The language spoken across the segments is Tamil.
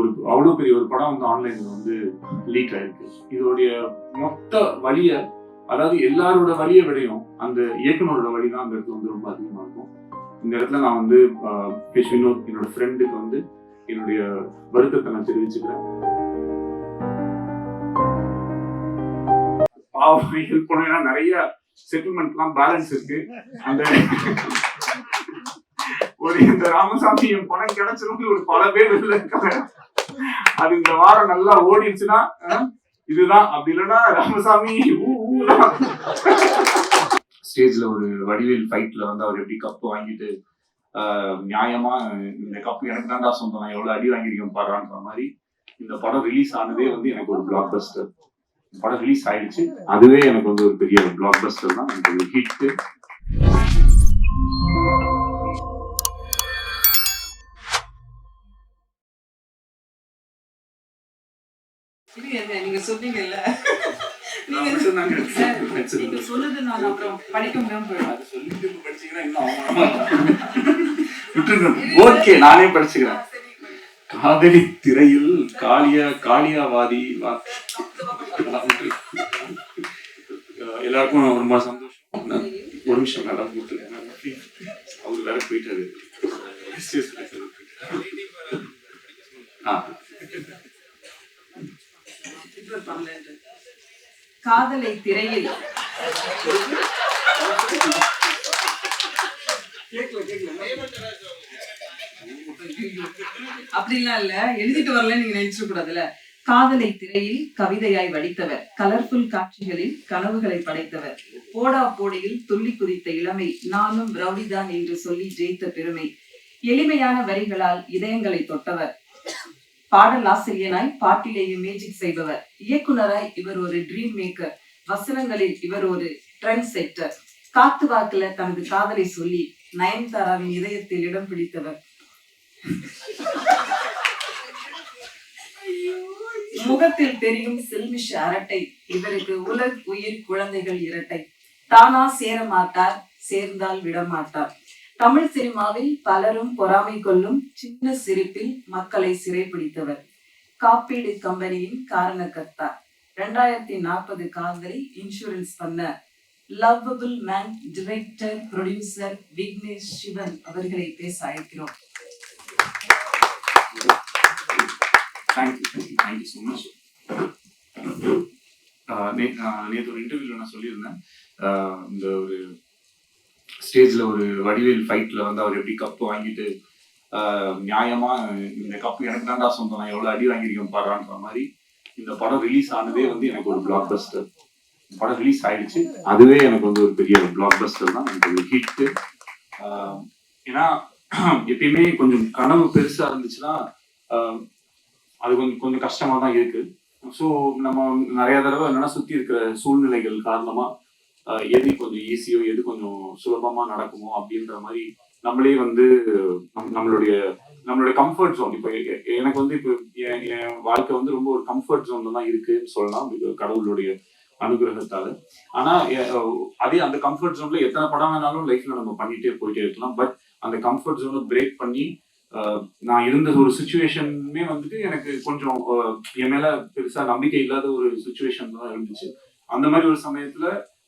ஒரு அவ்வளவு பெரிய ஒரு படம் வந்து ஆன்லைன்ல வந்து லீக் ஆயிருக்கு. இதோடைய மொத்த வழிய, அதாவது எல்லாரோட வழியை விடையும் அந்த இயக்குனரோட வழி தான் அந்த இடத்துல வந்து ரொம்ப அதிகமா இருக்கும். இந்த இடத்துல நான் வந்து வினோத் என்னோட ஃப்ரெண்டுக்கு வந்து என்னுடைய வருத்தத்தை நான் தெரிவிச்சுக்கிறேன். ஹெல்ப் பண்ணா நிறைய செட்டில்மெண்ட்லாம் பேலன்ஸ் இருக்கு. அந்த ஒரு இந்த ராமசாமி பணம் கிடைச்சிருந்து ஒரு பல பேர் இருக்காங்க. அது இந்த வாரம் நல்லா ஓடிடுச்சுன்னா இதுதான், அப்படி இல்லைன்னா ராமசாமி ஸ்டேஜ்ல ஒரு வடிவேல் ஃபைட்ல வந்து அவர் எப்படி கப்பு வாங்கிட்டு நியாயமா இந்த கப்பு எனக்கு தான்டா சொந்தம், நான் எவ்வளவு அடி வாங்கியிருக்கேன் பாடுறான்ற மாதிரி இந்த படம் ரிலீஸ் ஆனதே வந்து எனக்கு ஒரு பிளாக் பஸ்டர். படம் ரிலீஸ் ஆயிடுச்சு, அதுவே எனக்கு வந்து ஒரு பெரிய பிளாக் பஸ்டர் தான், எனக்கு ஒரு ஹிட். நீங்க சொன்னீங்கல்ல, நீங்க சொன்னது நான் அப்புறம் படிக்க முடியாம போயிடும். சொல்லிட்டு படிச்சீங்கன்னா இன்னும் ஓகே, நானே படிச்சுக்கிறேன். காதலி திரையில் காளியாவாதி எல்லாருக்கும் ரொம்ப சந்தோஷம். ஒரு நிமிஷம் நல்லா போட்டுருக்கேன், அவரு வேற போயிட்டாரு. காதலை திரையில் அப்படிலாம் இல்ல, எழுதிட்டு வரல நீங்க நினைச்சிட கூடாதுல்ல. காதலை திரையில் கவிதையாய் வடித்தவர், கலர்ஃபுல் காட்சிகளில் கனவுகளை படைத்தவர், போடா போடியில் துள்ளி குதித்த இளமை, நானும் ரவுடிதான் என்று சொல்லி ஜெயித்த பெருமை, எளிமையான வரிகளால் இதயங்களை தொட்டவர், பாடல் ஆசிரியனாய் பாட்டிலேயே மேஜிக் செய்பவர், இயக்குனராய் இவர் ஒரு ட்ரீம் மேக்கர், வசனங்களில் இவர் ஒரு ட்ரெண்ட் செட்டர், காத்து வாக்குல தனது காதலை சொல்லி நயன்தாராவின் இதயத்தில் இடம் பிடித்தவர், முகத்தில் தெரியும் செல்மிஷ அரட்டை, இவருக்கு உலர் உயிர் குழந்தைகள் இரட்டை, தானா சேர மாட்டார், சேர்ந்தால் விடமாட்டார், தமிழ் சினிமாவில் பலரும் பொறாமை கொள்ளும் சின்ன சிரிப்பில் மக்களை சிறைப்பிடித்தவர், காப்பீடு கம்பெனியின் காரணக்கர்த்தா, 2040 காதலை இன்சூரன்ஸ் பண்ண lovable man, director, producer Vignesh Sivan அவர்களை பேச அழைக்கிறோம். Thank you so much. நேற்று ஒரு இன்டர்வியூல நான் சொல்லியிருந்தேன், இந்த ஒரு ஸ்டேஜ்ல ஒரு வடிவேல் ஃபைட்ல வந்து அவர் எப்படி கப்பு வாங்கிட்டு நியாயமா இந்த கப்பு எனக்கு தான்டா சொந்தம், நான் எவ்வளவு அடி வாங்கியிருக்கேன் பாடுறான்ற மாதிரி இந்த படம் ரிலீஸ் ஆனதே வந்து எனக்கு ஒரு பிளாக் பஸ்டர். படம் ரிலீஸ் ஆயிடுச்சு, அதுவே எனக்கு வந்து ஒரு பெரிய பிளாக் பஸ்டர் தான், எனக்கு ஒரு ஹிட். ஏன்னா எப்பயுமே கொஞ்சம் கனவு பெருசா இருந்துச்சுன்னா அது கொஞ்சம் கஷ்டமா தான் இருக்கு. ஸோ நம்ம நிறைய தடவை என்னன்னா சுத்தி இருக்கிற சூழ்நிலைகள் காரணமா எது கொஞ்சம் ஈஸியோ எது கொஞ்சம் சுலபமா நடக்குமோ அப்படின்ற மாதிரி நம்மளே வந்து நம்மளுடைய கம்ஃபர்ட் ஜோன். இப்போ எனக்கு வந்து இப்போ என் வாழ்க்கை வந்து ரொம்ப ஒரு கம்ஃபர்ட் ஜோன்ல தான் இருக்குன்னு சொல்லலாம், கடவுளுடைய அனுகிரகத்தால. ஆனா அதே அந்த கம்ஃபர்ட் ஜோன்ல எத்தனை படம் வேணாலும் லைஃப்ல நம்ம பண்ணிட்டே போயிட்டே இருக்கலாம். பட் அந்த கம்ஃபர்ட் ஜோனை பிரேக் பண்ணி நான் இருந்த ஒரு சுச்சுவேஷனுமே வந்துட்டு எனக்கு கொஞ்சம் என் மேல பெருசா நம்பிக்கை இல்லாத ஒரு சுச்சுவேஷன் தான் இருந்துச்சு. அந்த மாதிரி ஒரு சமயத்துல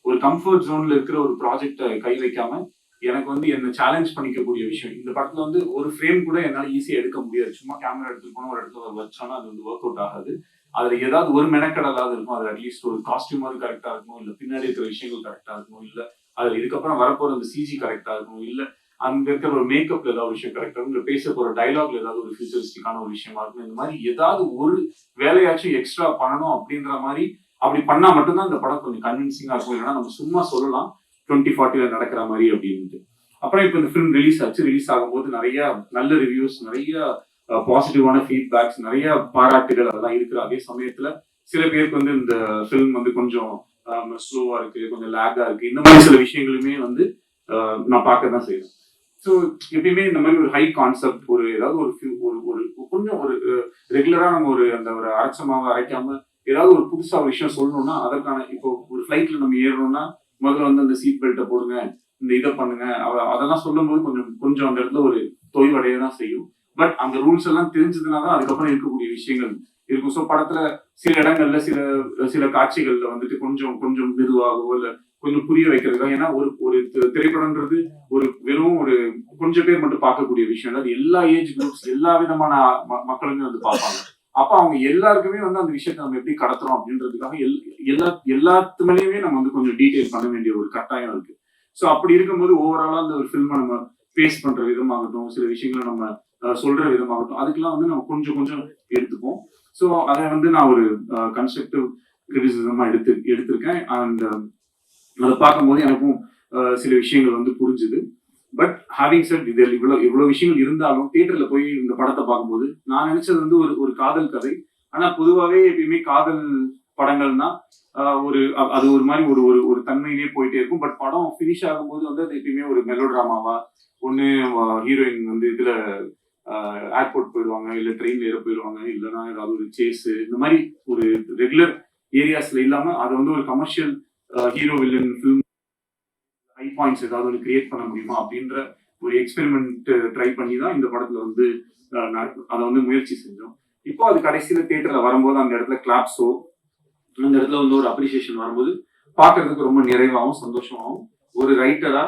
ஒரு கம்ஃபர்ட் ஜோன்ல இருக்கிற ஒரு ப்ராஜெக்டை கை வைக்காம எனக்கு வந்து என்ன சேலஞ்ச் பண்ணிக்கக்கூடிய விஷயம். இந்த படத்துல வந்து ஒரு ஃப்ரேம் கூட என்னால ஈஸியா எடுக்க முடியாது. சும்மா கேமரா எடுத்துட்டு போனா ஒரு இடத்துல வச்சோன்னா அது வந்து ஒர்க் அவுட் ஆகாது. அதுல ஏதாவது ஒரு மெனக்கடலாவது இருக்கும். அதுல அட்லீஸ்ட் ஒரு காஸ்டியூமாவது கரெக்டா இருக்கணும், இல்ல பின்னாடி இருக்கிற விஷயங்கள் கரெக்டா இருக்கணும், இல்ல அதுல இதுக்கப்புறம் வரப்போற அந்த சிஜி கரெக்டா இருக்கணும், இல்ல அங்க இருக்கிற ஒரு மேக்கப்ல ஏதாவது விஷயம் கரெக்டா இருக்கும், இல்ல பேச போற டைலாக்ல ஏதாவது ஒரு ஃபியூச்சரிஸ்டிக்கான ஒரு விஷயமா இருக்கும். இந்த மாதிரி ஏதாவது ஒரு வேலையாச்சும் எக்ஸ்ட்ரா பண்ணணும் அப்படின்ற மாதிரி அப்படி பண்ணா மட்டும்தான் இந்த படம் கொஞ்சம் கன்வின்சிங்கா இருக்கும். இல்லைன்னா நம்ம சும்மா சொல்லலாம் 2040 நடக்கிற மாதிரி அப்படின்ட்டு. அப்புறம் இப்போ இந்த ஃபிலிம் ரிலீஸ் ஆச்சு. ரிலீஸ் ஆகும்போது நிறைய நல்ல ரிவ்யூஸ், நிறைய பாசிட்டிவான ஃபீட்பேக்ஸ், நிறைய பாராட்டுகள் அதெல்லாம் இருக்கு. அதே சமயத்துல சில பேருக்கு வந்து இந்த ஃபிலிம் வந்து கொஞ்சம் ஸ்லோவா இருக்கு, கொஞ்சம் லேகா இருக்கு, இந்த மாதிரி சில விஷயங்களுமே வந்து நான் பார்க்க தான் செய்யறேன். ஸோ எப்பயுமே இந்த மாதிரி ஒரு ஹை கான்செப்ட், ஒரு ஏதாவது ஒரு கொஞ்சம் ஒரு ரெகுலரா நம்ம அந்த ஒரு அரைச்சமாவை அரைக்காம ஏதாவது ஒரு புதுசா ஒரு விஷயம் சொல்லணும்னா அதற்கான இப்போ ஒரு ஃபிளைட்ல நம்ம ஏறணும்னா முதல்ல வந்து அந்த சீட் பெல்ட்டை போடுங்க, இந்த இதை பண்ணுங்க, அதெல்லாம் சொல்லும் போது கொஞ்சம் அந்த இடத்துல ஒரு தொய்வடைய தான் செய்யும். பட் அந்த ரூல்ஸ் எல்லாம் தெரிஞ்சதுனாதான் அதுக்கப்புறம் இருக்கக்கூடிய விஷயங்கள் இருக்கும். ஸோ படத்துல சில இடங்கள்ல சில சில காட்சிகள்ல வந்துட்டு கொஞ்சம் கொஞ்சம் மெதுவாகவோ இல்ல கொஞ்சம் புரிய வைக்கிறதுக்காக, ஏன்னா ஒரு ஒரு திரைப்படம்ன்றது ஒரு வெறும் ஒரு கொஞ்சம் பேர் மட்டும் பார்க்கக்கூடிய விஷயம் இல்லை. அது எல்லா ஏஜ் குரூப்ஸ் எல்லா விதமான மக்களுமே வந்து பார்ப்பாங்க. அப்ப அவங்க எல்லாருக்குமே வந்து அந்த விஷயத்தை நம்ம எப்படி கடத்துறோம் அப்படின்றதுக்காக எல்லாத்து மேலேயுமே நம்ம வந்து கொஞ்சம் டீடைல் பண்ண வேண்டிய ஒரு கட்டாயம் இருக்கு. ஸோ அப்படி இருக்கும்போது ஓவராலா அந்த ஒரு ஃபில்மை நம்ம பேஸ் பண்ற விதமாகட்டும், சில விஷயங்களை நம்ம சொல்ற விதமாகட்டும், அதுக்கெல்லாம் வந்து நம்ம கொஞ்சம் கொஞ்சம் எடுத்துப்போம். ஸோ அதை வந்து நான் ஒரு கன்ஸ்ட்ரக்டிவ் கிரிட்டிசிசமா எடுத்திருக்கேன். அண்ட் அதை பார்க்கும்போது எனக்கும் சில விஷயங்கள் வந்து புரிஞ்சுது. பட் ஹேவிங் செட் இதில் இவ்வளவு விஷயங்கள் இருந்தாலும் தியேட்டர்ல போய் இந்த படத்தை பார்க்கும்போது நான் நினைச்சது வந்து ஒரு காதல் கதை. ஆனா பொதுவாகவே எப்பயுமே காதல் படங்கள்னா ஒரு அது ஒரு மாதிரி ஒரு ஒரு ஒரு தன்மையிலே போயிட்டே இருக்கும். பட் படம் ஃபினிஷ் ஆகும்போது வந்து அது எப்பயுமே ஒரு மெலோ டிராமாவா, ஒன்னு ஹீரோயின் வந்து இதுல ஏர்போர்ட் போயிடுவாங்க, இல்ல ட்ரெயின்ல ஏற போயிடுவாங்க, இல்லைன்னா ஏதாவது ஒரு சேஸ், இந்த மாதிரி ஒரு ரெகுலர் ஏரியாஸ்ல இல்லாம அதை வந்து ஒரு commercial hero villain film high points ஏதாவது ஒரு கிரியேட் பண்ண முடியுமா அப்படின்ற ஒரு எக்ஸ்பெரிமெண்ட் ட்ரை பண்ணி தான் இந்த படத்துல வந்து அதை வந்து முயற்சி செஞ்சோம். இப்போ அது கடைசியில தியேட்டர்ல வரும்போது அந்த இடத்துல கிளாப்ஸோ அந்த இடத்துல வந்து ஒரு அப்ரிசியேஷன் வரும்போது பார்க்கறதுக்கு ரொம்ப நிறைவாகவும் சந்தோஷமாகவும், ஒரு ரைட்டரா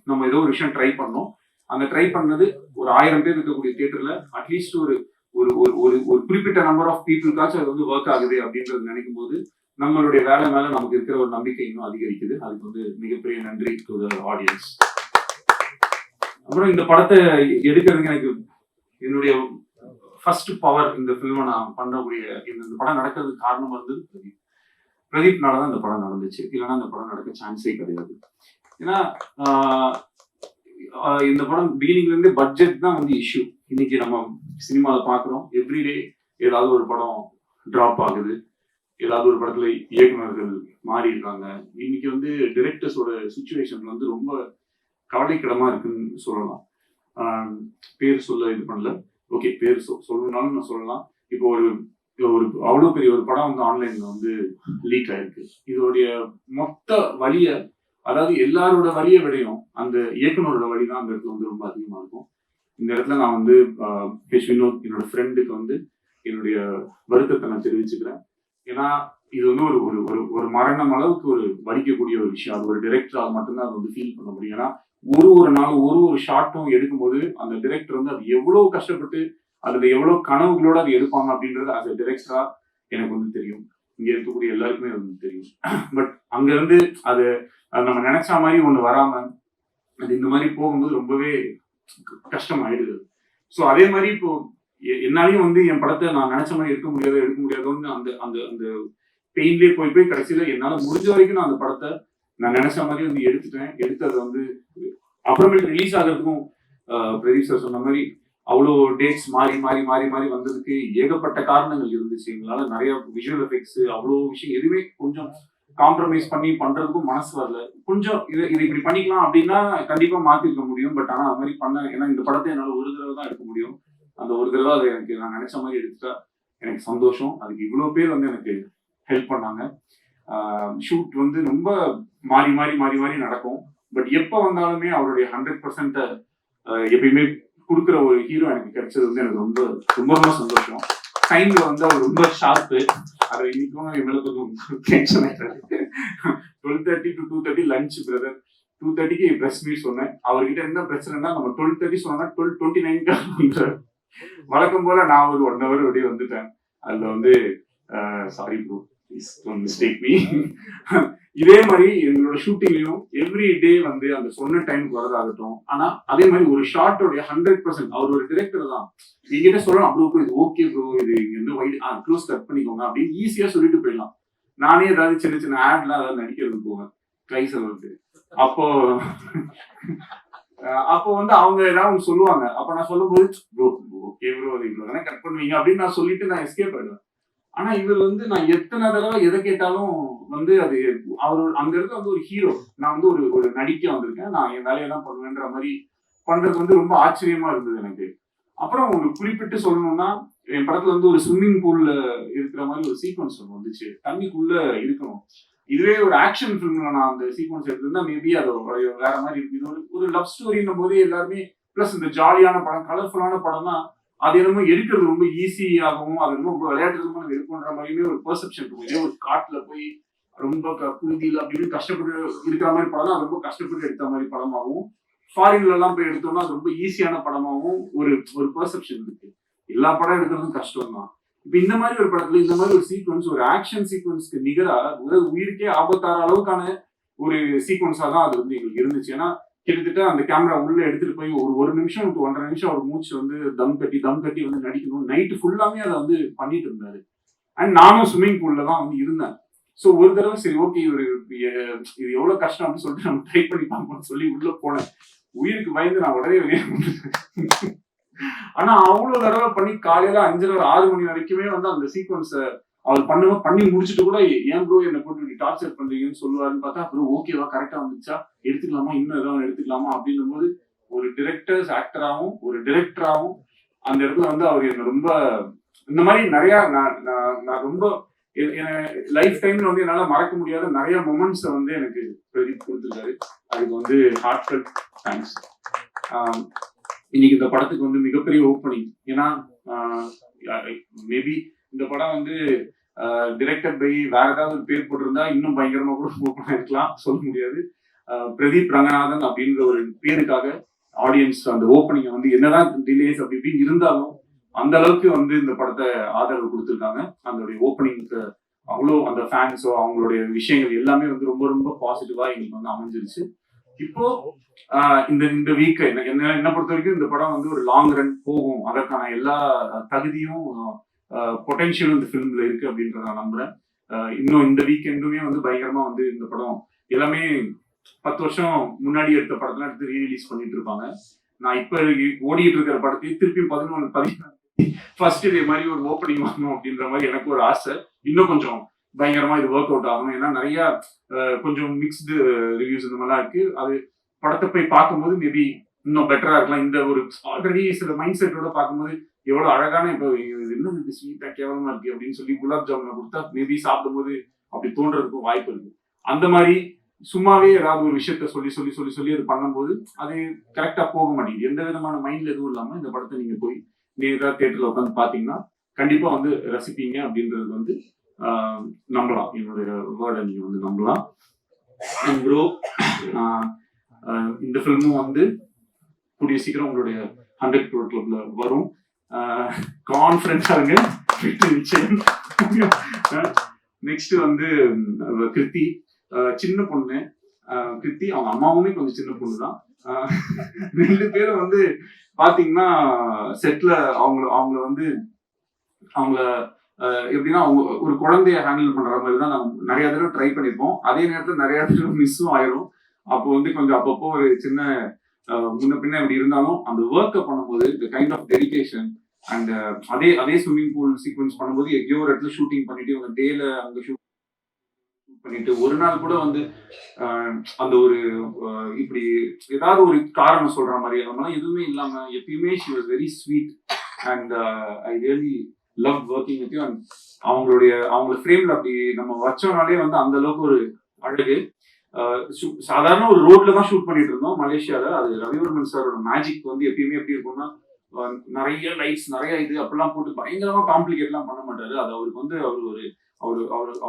நம்ம ஏதோ ஒரு விஷயம் ட்ரை பண்ணோம். அந்த ட்ரை பண்ணது ஒரு 1000 பேர் இருக்கக்கூடிய தியேட்டர்ல அட்லீஸ்ட் ஒரு ஒரு ஒரு ஒரு குறிப்பிட்ட நம்பர் ஆஃப் பீப்புளுக்காச்சும் அது வந்து ஒர்க் ஆகுது அப்படின்றது நினைக்கும் போது நம்மளுடைய வேலை மேல நமக்கு இருக்கிற ஒரு நம்பிக்கை இன்னும் அதிகரிக்குது. அதுக்கு வந்து மிகப்பெரிய நன்றி டு தி ஆடியன்ஸ். அப்புறம் இந்த படத்தை எடுக்கிறதுக்கு எனக்கு என்னுடைய ஃபர்ஸ்ட் பவர், இந்த ஃபில்மை நான் பண்ணக்கூடிய இந்த படம் நடக்கிறதுக்கு காரணம் வந்து பிரதீப்னால தான் இந்த படம் நடந்துச்சு. இல்லைன்னா இந்த படம் நடக்க சான்ஸே கிடையாது. ஏன்னா இந்த படம் பிகினிங்ல இருந்தே பட்ஜெட் தான் வந்து இஷ்யூ. இன்னைக்கு நம்ம சினிமாவில் பார்க்குறோம், எவ்ரிடே ஏதாவது ஒரு படம் டிராப் ஆகுது, ஏதாவது ஒரு படத்துல இயக்குநர்கள் மாறி இருக்காங்க. இன்னைக்கு வந்து டிரெக்டர்ஸோட சுச்சுவேஷன் வந்து ரொம்ப கவலைக்கிடமா இருக்குன்னு சொல்லலாம். பேர் சொல்ல இது பண்ணல, ஓகே பேர் சொல்லணும்னாலும் நான் சொல்லலாம். இப்போ ஒரு ஒரு அவ்வளவு பெரிய ஒரு படம் வந்து ஆன்லைன்ல வந்து லீக் ஆயிருக்கு. இதோடைய மொத்த வழிய, அதாவது எல்லாரோட வழியை விடையும் அந்த இயக்குனரோட வழி தான் அந்த இடத்துல வந்து ரொம்ப அதிகமா இருக்கும். இந்த இடத்துல நான் வந்து வினோத் என்னோட ஃப்ரெண்டுக்கு வந்து என்னுடைய வருத்தத்தை நான் தெரிவிச்சுக்கிறேன். ஏன்னா இது வந்து ஒரு ஒரு ஒரு மரணம் அளவுக்கு ஒரு வலிக்கக்கூடிய ஒரு விஷயம். அது ஒரு டிரெக்டரால் மட்டும்தான் அதை வந்து ஃபீல் பண்ண முடியும். ஏன்னா ஒரு நாள் ஒரு ஷார்ட்டும் எடுக்கும்போது அந்த டிரெக்டர் வந்து அது எவ்வளவு கஷ்டப்பட்டு அதுல எவ்வளவு கனவுகளோட அது எடுப்பாங்க அப்படின்றது அது டிரெக்டரா எனக்கு வந்து தெரியும். இங்க இருக்கக்கூடிய எல்லாருக்குமே அது வந்து தெரியும். பட் அங்க இருந்து அது நம்ம நினைச்ச மாதிரி ஒண்ணு வராம அது இந்த மாதிரி போகும்போது ரொம்பவே கஷ்டமாயிடுது. ஸோ அதே மாதிரி இப்போ என்னாலையும் வந்து என் படத்தை நான் நினைச்ச மாதிரி எடுக்க முடியாதோன்னு அந்த அந்த அந்த பெயின்லேயே போய் கடைசியில என்னால முடிஞ்ச வரைக்கும் நான் அந்த படத்தை நான் நினைச்ச மாதிரி வந்து எடுத்து அதை வந்து அப்புறமேட்டு ரிலீஸ் ஆகிறதுக்கும் பிரதீப் சார் சொன்ன மாதிரி அவ்வளோ டேட்ஸ் மாறி மாறி மாறி மாறி வந்ததுக்கு ஏகப்பட்ட காரணங்கள் இருந்துச்சு. எங்களால நிறைய விஷுவல் எஃபெக்ட்ஸ் அவ்வளோ விஷயம் எதுவுமே கொஞ்சம் காம்ப்ரமைஸ் பண்ணி பண்றதுக்கும் மனசு வரல. கொஞ்சம் இதை இப்படி பண்ணிக்கலாம் அப்படின்னா கண்டிப்பா மாத்திருக்க முடியும். பட் ஆனா அது மாதிரி பண்ண, ஏன்னா இந்த படத்தை என்னால ஒரு தடவை தான் எடுக்க முடியும். அந்த ஒரு தடவை அதை எனக்கு நான் நினைச்ச மாதிரி எடுத்துட்டா எனக்கு சந்தோஷம். அதுக்கு இவ்வளவு பேர் வந்து எனக்கு ஹெல்ப் பண்ணாங்க. ஷூட் வந்து ரொம்ப மாறி மாறி மாறி மாறி நடக்கும். பட் எப்ப வந்தாலுமே அவருடைய 100% எப்பயுமே கொடுக்குற ஒரு ஹீரோ எனக்கு கிடைச்சது வந்து எனக்கு ரொம்ப ரொம்ப ரொம்ப சந்தோஷம். டைம்ல வந்து அவர் ரொம்ப ஷார்ப்பு. அதை இன்னைக்கும் என் மேல கொஞ்சம் டென்ஷன் ஆயிட்டாரு. 12:30 to 2:30 லஞ்ச் பிரதர், 2:30க்கு ப்ரெஸ் மீட் சொன்னேன். அவர்கிட்ட என்ன பிரச்சனைனா நம்ம 12:30 சொன்னா 12:29 வழக்கம் போல நான் ஒரு 1 hour அப்படியே வந்துட்டேன். அதுல வந்து sorry bro, please don't mistake me. இதே மாதிரி எங்களோட ஷூட்டிங்லயும் எவ்ரி டே வந்து அந்த சொன்ன டைமுக்கு வரதாகட்டும். ஆனா அதே மாதிரி ஒரு ஷார்ட்டோடைய 100% அவர் ஒரு டிரெக்டர் தான். என்கிட்ட சொல்லலாம், ப்ரோ இது ஓகே ப்ரோ, இது வந்து வைட் க்ளோஸ் கட் பண்ணிக்கோங்க அப்படின்னு ஈஸியா சொல்லிட்டு போயிடலாம். நானே ஏதாவது சின்ன சின்ன ஆட்லாம் ஏதாவது நடிக்கிறது போவேன் கைசல் வந்து. அப்போ வந்து அவங்க ஏதாவது சொல்லுவாங்க. அப்ப நான் சொல்லும்போது ப்ரோ ஓகே ப்ரோ அது இவ்வளவு கட் பண்ணுவீங்க அப்படின்னு நான் சொல்லிட்டு நான் எஸ்கேப் ஆயிடுவேன். ஆனா இவர் வந்து நான் எத்தனை தடவை எதை கேட்டாலும் வந்து அது அவர் அந்த இடத்துல வந்து ஒரு ஹீரோ, நான் வந்து ஒரு நடிக்க வந்திருக்கேன், நான் என் வேலையை தான் பண்ணுவேன்ற மாதிரி பண்றது வந்து ரொம்ப ஆச்சரியமா இருந்தது எனக்கு. அப்புறம் ஒரு குறிப்பிட்டு சொல்லணும்னா என் படத்துல வந்து ஒரு ஸ்விம்மிங் பூல்ல இருக்கிற மாதிரி ஒரு சீக்வன்ஸ் ஒன்று வந்துச்சு. தண்ணிக்குள்ள இருக்கணும். இதுவே ஒரு ஆக்ஷன் ஃபிலிம்ல நான் அந்த சீக்வன்ஸ் எடுத்திருந்தா மேபி அது வேற மாதிரி இருக்கு. இது ஒரு லவ் ஸ்டோரின்னும் போது எல்லாருமே பிளஸ் இந்த ஜாலியான படம், கலர்ஃபுல்லான படம்னா அது என்னமோ எடுக்கிறது ரொம்ப ஈஸியாகவும், அது ரொம்ப விளையாட்டுத்தனமா இருக்குன்ற மாதிரியுமே ஒரு பெர்செப்ஷன் இருக்கும். இதே ஒரு காட்டுல போய் ரொம்ப புழுதியில் அப்படின்னு கஷ்டப்பட்டு இருக்கிற மாதிரி படம் தான் ரொம்ப கஷ்டப்பட்டு எடுத்த மாதிரி படமாகவும், ஃபாரின்ல எல்லாம் போய் எடுத்தோம்னா அது ரொம்ப ஈஸியான படமாகவும் ஒரு ஒரு பெர்செப்ஷன் இருக்கு. எல்லா படம் எடுக்கிறதும் கஷ்டம் தான். இப்ப இந்த மாதிரி ஒரு படத்துல இந்த மாதிரி ஒரு சீக்வன்ஸ், ஒரு ஆக்ஷன் சீக்வன்ஸ்க்கு நிகரா உயிருக்கே ஆபத்தான அளவுக்கான ஒரு சீக்வன்ஸா தான் அது வந்து எங்களுக்கு இருந்துச்சு. ஏன்னா கிட்டத்தட்ட அந்த கேமரா உள்ள எடுத்துட்டு போய் ஒரு நிமிஷம் 1.5 நிமிஷம் அவர் மூச்சு வந்து தம் கட்டி வந்து நடிக்கணும். நைட்டு ஃபுல்லாமே அதை வந்து பண்ணிட்டு இருந்தாரு. அண்ட் நானும் ஸ்விம்மிங் பூல்ல தான் வந்து இருந்தேன். ஸோ ஒரு தடவை சரி ஓகே இது எவ்வளவு கஷ்டம் அப்படின்னு சொல்லிட்டு நம்ம ட்ரை பண்ணி பார்ப்போம்னு சொல்லி உள்ள போனேன். உயிருக்கு பயந்து நான் உடனே வெளியே ஆனா அவ்வளவு தடவை பண்ணி காலையில 5:30 6 மணி வரைக்குமே வந்து அந்த சீக்வன்ஸை அவர் பண்ணி முடிச்சுட்டு கூட ஏன் ப்ரோ என்ன போட்டு டார்ச்சர் பண்றீங்கன்னு சொல்லுவாருன்னு பார்த்தா அப்புறம் ஓகேவா கரெக்டா வந்துச்சா எடுத்துக்கலாமா இன்னும் ஏதாவது எடுத்துக்கலாமா அப்படின்னும் போது ஒரு டிரெக்டர்ஸ் ஆக்டராகவும் ஒரு டிரெக்டராகவும் அந்த இடத்துல வந்து அவர் என்ன ரொம்ப இந்த மாதிரி நிறைய நான் ரொம்ப லைஃப் டைம்ல வந்து என்னால மறக்க முடியாத நிறைய மொமெண்ட்ஸை வந்து எனக்கு பிரதீப் கொடுத்துருக்காரு. அதுக்கு வந்து ஹார்ட்ஃபெல்ட் தேங்க்ஸ். இன்னைக்கு இந்த படத்துக்கு வந்து மிகப்பெரிய ஓப்பனிங். ஏன்னா மேபி இந்த படம் வந்து டிரெக்டட் பை வேற ஏதாவது ஒரு பேர் போட்டிருந்தா இன்னும் பயங்கரமா கூட ஓப்பன் இருக்கலாம், சொல்ல முடியாது. பிரதீப் ரங்கநாதன் அப்படின்ற ஒரு பேருக்காக ஆடியன்ஸ் அந்த ஓப்பனிங்கை வந்து என்னதான் டிலேஸ் அப்படி இப்படின்னு இருந்தாலும் அந்த அளவுக்கு வந்து இந்த படத்தை ஆதரவு கொடுத்துருக்காங்க. அதனுடைய ஓப்பனிங்க்கு அவ்வளோ அந்த ஃபேன்ஸோ அவங்களுடைய விஷயங்கள் எல்லாமே வந்து ரொம்ப ரொம்ப பாசிட்டிவா எங்களுக்கு வந்து அமைஞ்சிருச்சு. இப்போ இந்த வீக் என்ன பொறுத்த வரைக்கும் இந்த படம் வந்து ஒரு லாங் ரன் போகும், அதற்கான எல்லா தகுதியும் பொட்டென்ஷியலும் இந்த ஃபிலிம்ல இருக்கு அப்படின்றத நான் நம்புறேன். இன்னும் இந்த வீக்கெண்டுமே வந்து பயங்கரமா வந்து இந்த படம் எல்லாமே 10 வருஷம் முன்னாடி எடுத்த படத்தெல்லாம் எடுத்து ரீரிலீஸ் பண்ணிட்டு இருப்பாங்க. நான் இப்ப ஓடிட்டு இருக்கிற படத்தையும் திருப்பி 11 ஃபர்ஸ்ட் டே மாதிரி ஒரு ஓப்பனிங் வரணும் அப்படின்ற மாதிரி எனக்கு ஒரு ஆசை. இன்னும் கொஞ்சம் பயங்கரமா இது ஒர்க் அவுட் ஆகணும். ஏன்னா நிறைய கொஞ்சம் மிக்ஸ்டு ரிவ்யூஸ் இந்த மாதிரிலாம் இருக்கு. அது படத்தை போய் பார்க்கும்போது மேபி இன்னும் பெட்டரா இருக்கலாம். இந்த ஒரு ஆல்ரெடி சில மைண்ட் செட்டோட பார்க்கும்போது எவ்வளவு அழகான இப்போ என்ன ஸ்வீட்டா கேவலமா இருக்கு அப்படின்னு சொல்லி குலாப் ஜாமுனை கொடுத்தா மேபி சாப்பிடும்போது அப்படி தோன்றதுக்கும் வாய்ப்பு இருக்கு. அந்த மாதிரி சும்மாவே ஏதாவது ஒரு விஷயத்த சொல்லி அது பண்ணும்போது அது கரெக்டா போக மாட்டேங்குது. எந்த விதமான மைண்ட்ல எதுவும் இல்லாம இந்த படத்தை நீங்க போய் நேரா தியேட்டர்ல உட்காந்து பாத்தீங்கன்னா கண்டிப்பா வந்து ரசிப்பீங்க அப்படின்றது வந்து நம்பலாம். என்னுடைய வேர்டை நீங்க வந்து நம்பலாம். ப்ரோ இந்த ஃபில்மும் வந்து கூடிய சீக்கிரம் உங்களுடைய 100 crore கிளப்ல வரும். கான்ஃபிடன்ஸா இருங்க, நிச்சயம். நெக்ஸ்ட் வந்து கிருத்தி, சின்ன பொண்ணு. கிருத்தி அவங்க அம்மாவுமே கொஞ்சம் சின்ன பொண்ணு தான். 2 பேரும் வந்து பாத்தீங்கன்னா செட்ல அவங்கள வந்து அவங்கள எப்படின்னா அவங்க ஒரு குழந்தைய ஹேண்டில் பண்ற மாதிரி தான் நம்ம நிறைய தடவை ட்ரை பண்ணிருப்போம். அதே நேரத்தில் நிறைய தடவை மிஸ்ஸும் ஆயிரும். அப்போ வந்து கொஞ்சம் அப்பப்போ ஒரு சின்ன முன்ன பின்ன எப்படி இருந்தாலும் அந்த ஒர்க்கை பண்ணும்போது இந்த கைண்ட் ஆஃப் டெடிகேஷன் அண்ட் அதே ஸ்விம்மிங் பூல் சீக்வன்ஸ் பண்ணும்போது எங்கேயோ ஒரு இடத்துல ஷூட்டிங் பண்ணிட்டு அவங்க டேல அங்க ஷூட் பண்ணிட்டு ஒரு நாள் கூட வந்து அந்த ஒரு இப்படி ஏதாவது ஒரு காரணம் சொல்ற மாதிரி அதெல்லாம் எதுவுமே இல்லாம எப்பயுமே she was very sweet and I really love working with you. And அவங்கள ஃப்ரேம்ல அப்படி நம்ம வச்சோம்னாலே வந்து அந்த அளவுக்கு ஒரு அழகு. சாதாரண ஒரு ரோட்ல தான் ஷூட் பண்ணிட்டு இருந்தோம் மலேசியால. அது ரவிவர்மன் சாரோட மேஜிக் வந்து எப்பயுமே எப்படி இருக்கும்னா நிறைய லைட்ஸ் நிறைய இது அப்படிலாம் போட்டு பயங்கரமா காம்ப்ளிகேட்லாம் பண்ண மாட்டாரு. அது அவருக்கு வந்து அவர்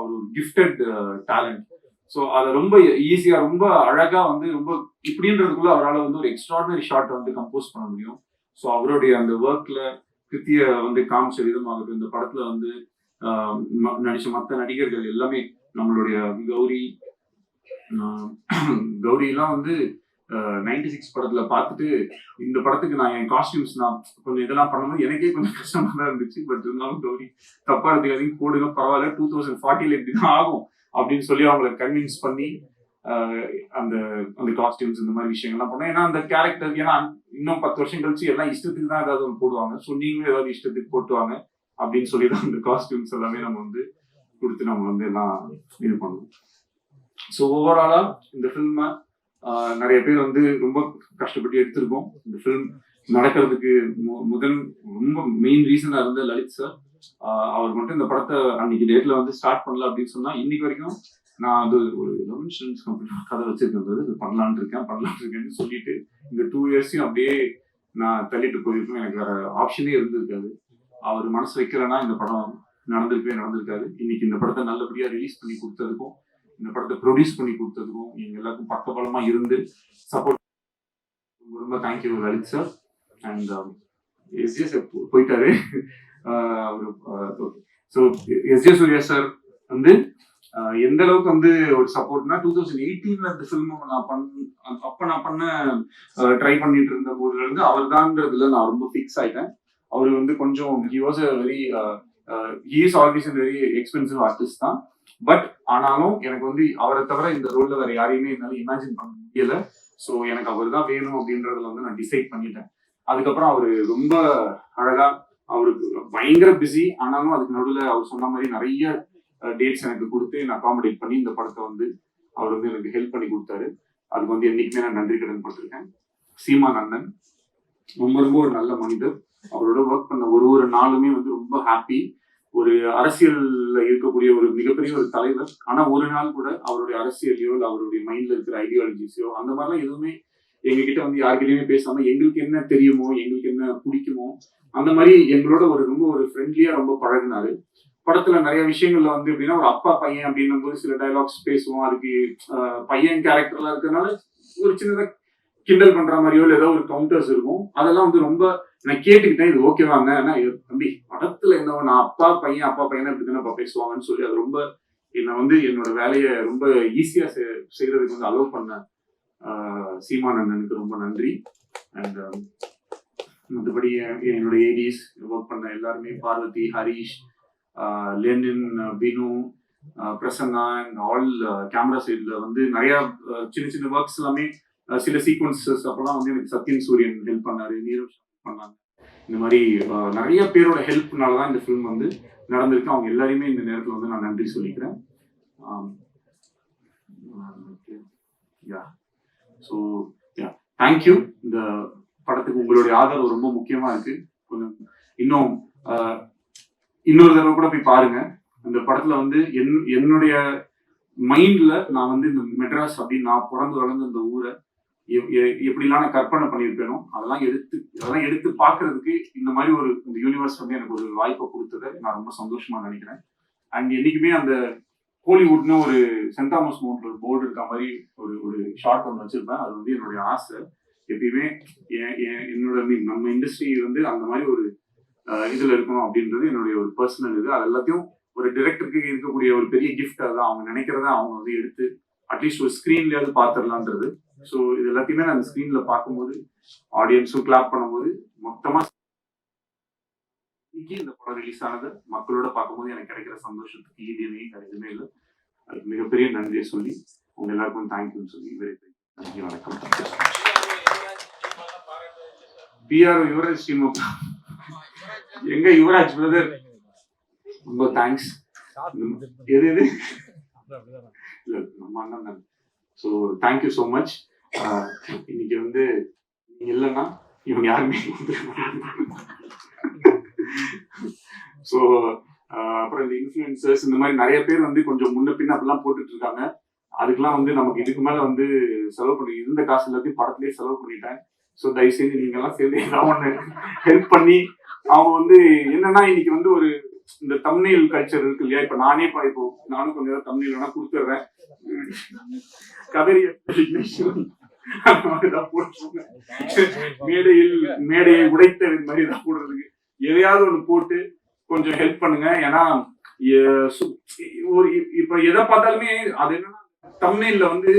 ஒரு கிஃப்டட் டேலண்ட். ஸோ அதை ரொம்ப ஈஸியா ரொம்ப அழகா வந்து ரொம்ப இப்படின்றதுக்குள்ள அவரால் வந்து ஒரு எக்ஸ்ட்ராடினரி ஷாட் வந்து கம்போஸ் பண்ண முடியும். ஸோ அவருடைய அந்த ஒர்க்ல கிருத்திய வந்து காமிச்ச விதமாகட்டும், இந்த படத்துல வந்து நடிச்ச மற்ற நடிகர்கள் எல்லாமே நம்மளுடைய கௌரி எல்லாம் வந்து 96 படத்துல பார்த்துட்டு இந்த படத்துக்கு நான் என் காஸ்டியூம்ஸ் நான் கொஞ்சம் இதெல்லாம் பண்ணும்போது எனக்கே கொஞ்சம் கஷ்டமா தான் இருந்துச்சு. பட் இருந்தாலும் கௌரி தப்பா எடுத்துக்காதீங்க, போடுங்க பரவாயில்ல, 2040 இப்படிதான் ஆகும் அப்படின்னு சொல்லி அவங்களை கன்வின்ஸ் பண்ணி அந்த அந்த காஸ்டியூம்ஸ் இந்த மாதிரி விஷயங்கள்லாம் பண்ணேன். ஏன்னா அந்த கேரக்டர் ஏன்னா இன்னும் 10 வருஷம் கழிச்சு எல்லாம் இஷ்டத்துக்கு தான் ஏதாவது ஒன்று போடுவாங்க. ஸோ நீங்களும் ஏதாவது இஷ்டத்துக்கு போட்டுவாங்க அப்படின்னு சொல்லி தான் அந்த காஸ்டியூம்ஸ் எல்லாமே நம்ம வந்து கொடுத்து நம்ம வந்து எல்லாம் இது பண்ணுவோம். ஸோ ஓவராலா இந்த ஃபில்மை நிறைய பேர் வந்து ரொம்ப கஷ்டப்பட்டு எடுத்திருக்கோம். இந்த ஃபில்ம் நடக்கிறதுக்கு முதல் ரொம்ப மெயின் ரீசனா இருந்த லலித் சார். அவர் மட்டும் இந்த படத்தை அன்னைக்கு டேட்ல வந்து ஸ்டார்ட் பண்ணல அப்படின்னு சொன்னா இன்னைக்கு வரைக்கும் நான் அது ஒரு இன்சூரன்ஸ் கம்பெனி கதை வச்சிருக்கிறது இது பண்ணலான்னு இருக்கேன்னு சொல்லிட்டு இந்த 2 இயர்ஸையும் அப்படியே நான் தள்ளிட்டு போயிருப்பேன். எனக்கு வேற ஆப்ஷனே இருந்திருக்காது. அவர் மனசு வைக்கலன்னா இந்த படம் நடந்திருக்காது. இன்னைக்கு இந்த படத்தை நல்லபடியா ரிலீஸ் பண்ணி கொடுத்ததுக்கும், இந்த படத்தை ப்ரொடியூஸ் பண்ணி கொடுத்ததுக்கும், எங்க எல்லாருக்கும் பக்கபலமா இருந்து சப்போர்ட் ரொம்ப thank you Lalit sir. And SJ sir போயிட்டாரு. ஸோ எஸ்ஜே சூர்யா சார் வந்து எந்த அளவுக்கு வந்து ஒரு சப்போர்ட்னா 2018 அந்த ஃபில்ம் நான் பண்ண ட்ரை பண்ணிட்டு இருந்த போதுல இருந்து அவர் தான்றதுல நான் ரொம்ப ஃபிக்ஸ் ஆயிட்டேன். அவர் வந்து கொஞ்சம் he was a very he is always a very expensive artist தான். பட் ஆனாலும் எனக்கு வந்து அவரை தவிர இந்த ரோல்ல வேற யாரையுமே என்னால இமேஜின் பண்ண முடியல. ஸோ எனக்கு அவர் தான் வேணும் அப்படின்றதுல வந்து நான் டிசைட் பண்ணிட்டேன். அதுக்கப்புறம் அவரு ரொம்ப அழகா, அவருக்கு பயங்கர பிஸி, ஆனாலும் அதுக்கு நடுவில் அவர் சொன்ன மாதிரி நிறைய டேட்ஸ் எனக்கு கொடுத்து நான் அகாமடேட் பண்ணி இந்த படத்தை வந்து அவர் வந்து எனக்கு ஹெல்ப் பண்ணி கொடுத்தாரு. அதுக்கு வந்து என்னைக்குமே நான் நன்றி கடன் பட்டிருக்கேன். சீமான் அண்ணன் ரொம்ப ரொம்ப ஒரு நல்ல மனிதர். அவரோட ஒர்க் பண்ண ஒரு நாளுமே வந்து ரொம்ப ஹாப்பி. ஒரு அரசியல்ல இருக்கக்கூடிய ஒரு மிகப்பெரிய ஒரு தலைவர். ஆனா ஒரு நாள் கூட அவருடைய அரசியலையோ இல்லை அவருடைய மைண்ட்ல இருக்கிற ஐடியாலஜிஸோ அந்த மாதிரிலாம் எதுவுமே எங்ககிட்ட வந்து யாருக்கிட்டையுமே பேசாம எங்களுக்கு என்ன தெரியுமோ, எங்களுக்கு என்ன பிடிக்குமோ அந்த மாதிரி எங்களோட ரொம்ப ஒரு ஃப்ரெண்ட்லியா ரொம்ப பழகினாரு. படத்துல நிறைய விஷயங்கள்ல வந்து எப்படின்னா ஒரு அப்பா பையன் அப்படின்னும் போது சில டைலாக்ஸ் பேசுவோம். அதுக்கு பையன் கேரக்டர்ல இருக்கிறதுனால ஒரு சின்னதாக கிண்டல் பண்ற மாதிரியோ இல்லை ஏதோ ஒரு கவுண்டர்ஸ் இருக்கும். அதெல்லாம் வந்து ரொம்ப நான் கேட்டுக்கிட்டேன், இது ஓகேவாங்க. ஆனா தம்பி படத்துல என்ன நான் அப்பா பையன் இப்படி தானே பேசுவாங்கன்னு சொல்லி அது ரொம்ப என்னை வந்து என்னோட வேலையை ரொம்ப ஈஸியா செய்யறதுக்கு வந்து அலோவ் பண்ண சீமான் அண்ணனுக்கு ரொம்ப நன்றி. அண்ட் மற்றபடி என்னோட ஏடிஸ் ஒர்க் பண்ண எல்லாருமே, Parvathy, Harish, Lenin, Binu, Prasanna and all camera சைட்ல வந்து நிறைய சின்ன சின்ன ஒர்க்ஸ் எல்லாமே சில சீக்வன்சஸ் அப்பெல்லாம் வந்து எனக்கு சத்யன் சூரியன் ஹெல்ப் பண்ணாரு, நீரவ் பண்ணாங்க. இந்த மாதிரி நிறைய பேரோட ஹெல்ப்னாலதான் இந்த ஃபிலிம் வந்து நடந்திருக்கு. அவங்க எல்லாரையுமே இந்த நேரத்தில் வந்து நான் நன்றி சொல்லிக்கிறேன். So thank you. இந்த படத்துக்கு உங்களுடைய ஆதரவு ரொம்ப முக்கியமா இருக்கு. கொஞ்சம் இன்னும் இன்னொரு தடவை கூட போய் பாருங்க. அந்த படத்துல வந்து என்னுடைய மைண்ட்ல நான் வந்து இந்த மெட்ராஸ் அப்படின்னு நான் பிறந்து வளர்ந்த இந்த ஊரை எப்படிலாம் நான் கற்பனை பண்ணியிருப்பேனோ அதெல்லாம் எடுத்து பார்க்கறதுக்கு இந்த மாதிரி இந்த யூனிவர்ஸ் வந்து எனக்கு ஒரு வாய்ப்பை கொடுத்ததை நான் ரொம்ப சந்தோஷமா நினைக்கிறேன். அண்ட் என்னைக்குமே அந்த ஹாலிவுட்னு ஒரு சென்ட் தாமஸ் மவுண்ட்ல ஒரு போர்டு இருக்க மாதிரி ஒரு ஷார்ட் ஒன்று வச்சிருப்பேன். அது வந்து என்னுடைய ஆசை. எப்பயுமே என்னோட நம்ம இண்டஸ்ட்ரி வந்து அந்த மாதிரி ஒரு இதுல இருக்கணும் அப்படின்றது என்னுடைய ஒரு பர்சனல் இது. அது எல்லாத்தையும் ஒரு டைரக்டருக்கு இருக்கக்கூடிய ஒரு பெரிய கிஃப்ட். அதுதான் அவங்க நினைக்கிறத அவங்க வந்து எடுத்து அட்லீஸ்ட் ஒரு ஸ்கிரீன்லயாவது பார்த்துடலான்றது. ஸோ இது எல்லாத்தையுமே நான் அந்த ஸ்கிரீன்ல பார்க்கும்போது ஆடியன்ஸும் கிளாப் பண்ணும்போது மொத்தமா இந்த படம் ரிலீஸ் ஆனது மக்களோட பார்க்கும்போது எனக்கு கிடைக்கிற சந்தோஷத்துக்கு ஈடுமே எதுவுமே இல்லை. அதுக்கு மிகப்பெரிய நன்றியை சொல்லி உங்க எல்லாருக்கும் தேங்க்யூன்னு சொல்லி நன்றி, வணக்கம். பிஆர் யுவராஜ் ஸ்ரீமுக எங்க யுவராஜ் பிரதர் ரொம்ப தேங்க்ஸ். எது இல்ல நம்ம அண்ணன் தான். So thank you so much. இன்னைக்கு வந்து நீங்க இல்லைன்னா இவங்க யாருமே ஸோ அப்புறம் இந்த இன்ஃப்ளூயன்சர்ஸ் இந்த மாதிரி நிறைய பேர் வந்து கொஞ்சம் முன்ன பின்ன அப்படிலாம் போட்டுட்டு இருக்காங்க. அதுக்கெல்லாம் வந்து நமக்கு இதுக்கு மேல வந்து செலவு பண்ணி இருந்த காசு எல்லாத்தையும் படத்திலேயே செலவு பண்ணிட்டேன். ஸோ தயவு செய்து நீங்க எல்லாம் சேர்ந்து ஏதாவது ஒன்று ஹெல்ப் பண்ணி அவங்க வந்து என்னன்னா இன்னைக்கு வந்து ஒரு இந்த தம்ப்நெயில் கல்ச்சர் இருக்கு இல்லையா. இப்ப நானும் கொஞ்சம் நேரம் தம்ப்நெயில் வேணா கொடுத்துட்றேன். கதறிய மேடையை உடைத்த மாதிரி தான் போடுறதுக்கு எதையாவது ஒண்ணு போட்டு கொஞ்சம் ஹெல்ப் பண்ணுங்க. ஏன்னா இப்ப எதை பார்த்தாலுமே அது என்னன்னா தம்ப்நெயில்ல வந்து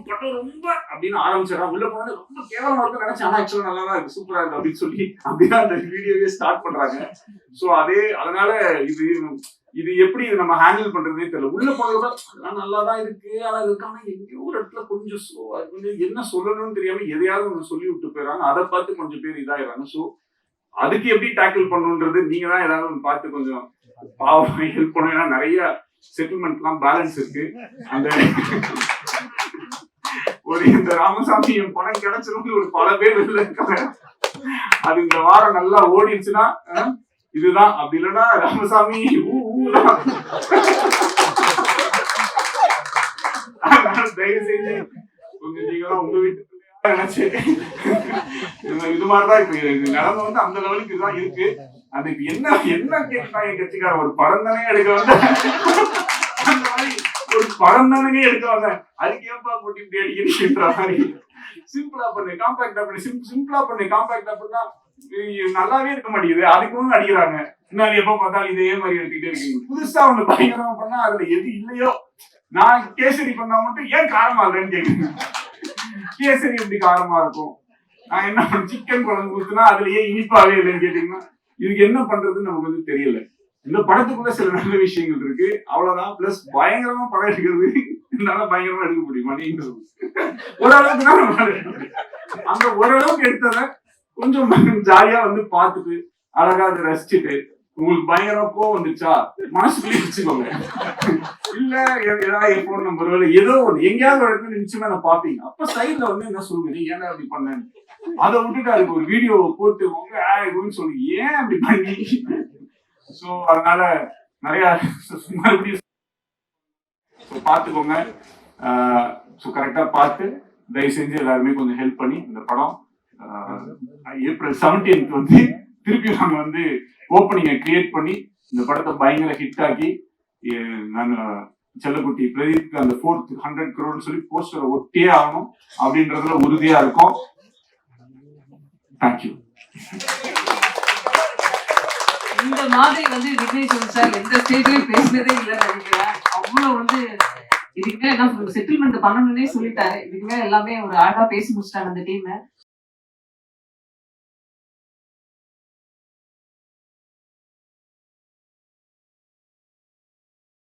படம் ரொம்ப அப்படின்னு ஆரம்பிச்சிடறா, உள்ள போனது ரொம்ப கேவலமா இருக்கும் நினைச்சு, ஆனா ஆக்சுவலா நல்லா தான் இருக்கு, சூப்பரா இருக்கு அப்படின்னு சொல்லி அப்படிதான் அந்த வீடியோவே ஸ்டார்ட் பண்றாங்க. ஸோ அதனால இது எப்படி நம்ம ஹேண்டில் பண்றதே தெரியல. உள்ள போனதோட அதெல்லாம் நல்லா தான் இருக்கு, ஆனா இதுக்கான எங்கேயோ ஒரு இடத்துல கொஞ்சம் கொஞ்சம் என்ன சொல்லணும்னு தெரியாம எதையாவது ஒன்று சொல்லி விட்டு போயிடறாங்க. அதை பார்த்து கொஞ்சம் பேர் இதாயிடுறாங்க. ஸோ அதுக்கு எப்படி டேக்கிள் பண்ணணுன்றது நீங்க தான் ஏதாவது ஒன்று பார்த்து கொஞ்சம் பாவம் ஹெல்ப் பண்ணும். ஏன்னா நிறைய செட்டில்மெண்ட்லாம் பேலன்ஸ் இருக்கு. அந்த இந்த ராமசாமி பணம் கிடைச்சிருந்து ஒரு பல பேர் இருக்காங்க. அது இந்த வாரம் நல்லா ஓடிடுச்சுன்னா இதுதான், அப்படி இல்லைன்னா ராமசாமி ஊதான். தயவு செஞ்சு கொஞ்சம் நீங்க உங்க வீட்டுக்கு நினைச்சு இது மாதிரிதான் இப்ப நிலைமை வந்து அந்த லெவலுக்கு தான் இருக்கு. அது இப்ப என்ன கேட்டா என் கட்சிக்கார ஒரு படம் தானே எடுக்க வந்த அந்த மாதிரி ஒரு படம் தானே எடுக்க வந்த அதுக்கு ஏன்பா போட்டி இப்படி அடிக்கிற மாதிரி சிம்பிளா பண்ணு காம்பாக்டா பண்ணு சிம்பிளா பண்ணு காம்பாக்டா பண்ணா நல்லாவே இருக்க மாட்டேங்குது. அதுக்கும் அடிக்கிறாங்க. இன்னும் எப்ப பார்த்தாலும் இதே மாதிரி எடுத்துக்கிட்டே இருக்கீங்க. புதுசா ஒண்ணு பயங்கரமா பண்ணா அதுல எது இல்லையோ நான் கேசரி பண்ணா மட்டும் ஏன் காரமா இல்லைன்னு கேக்குறேன். கேசரி எப்படி காரமா இருக்கும்? நான் என்ன சிக்கன் குழம்பு ஊத்துனா அதுலயே இனிப்பாவே இல்லைன்னு கேட்டீங்கன்னா இதுக்கு என்ன பண்றதுன்னு நமக்கு வந்து தெரியல. இந்த படத்துக்குள்ள சில நல்ல விஷயங்கள் இருக்கு அவ்வளவுதான். பிளஸ் பயங்கரமா படம் எடுக்கிறது என்னால பயங்கரமா எடுக்க முடியுமா நீங்க ஓரளவுக்கு தான் நம்ம எடுக்க முடியும். அந்த ஓரளவுக்கு எடுத்தத கொஞ்சம் ஜாலியா வந்து பார்த்துட்டு அழகா அதை ரசிச்சுட்டு உங்களுக்கு பயங்கரமா கோவம் வந்துச்சா மனசுக்குள்ளே வச்சுக்கோங்க. இல்ல ஏதாவது போன் நம்பர் ஏதோ ஒண்ணு எங்கேயாவது ஒரு இடத்துல நிச்சயமா நான் பாப்பீங்க. அப்ப சைட்ல வந்து என்ன சொல்லுங்க நீ ஏன்னா அப்படி பண்ணேன்னு அதை விட்டுட்டு அதுக்கு ஒரு வீடியோ போட்டு உங்க சொல்லி ஏன் அப்படி பண்ணி. சோ அதனால நிறைய மறுபடியும் பாத்துக்கோங்க. கரெக்டா பார்த்து தயவு செஞ்சு எல்லாருமே கொஞ்சம் ஹெல்ப் பண்ணி இந்த படம் ஏப்ரல் 17 வந்து திருப்பி நாங்க வந்து ஓப்பனிங்கை கிரியேட் பண்ணி இந்த படத்தை பயங்கர ஹிட் ஆக்கி நான் செல்லக்குட்டி பிரதீப்க்கு அந்த 4th 100 crore சொல்லி போஸ்டரை ஒட்டியே ஆகணும் அப்படின்றதுல உறுதியா இருக்கும். தேங்க்யூ. இந்த மாதிரி வந்து விக்னேஷ் சார் எந்த ஸ்டேஜ்லயும் பேசினதே இல்லைன்னு நினைக்கிறேன். அவ்வளவு வந்து இதுக்குமே என்ன செட்டில்மெண்ட் பண்ணணும்னே சொல்லிட்டாரு. இதுக்குமே எல்லாமே ஒரு அழகா பேசி முடிச்சிட்டாங்க அந்த டீம்.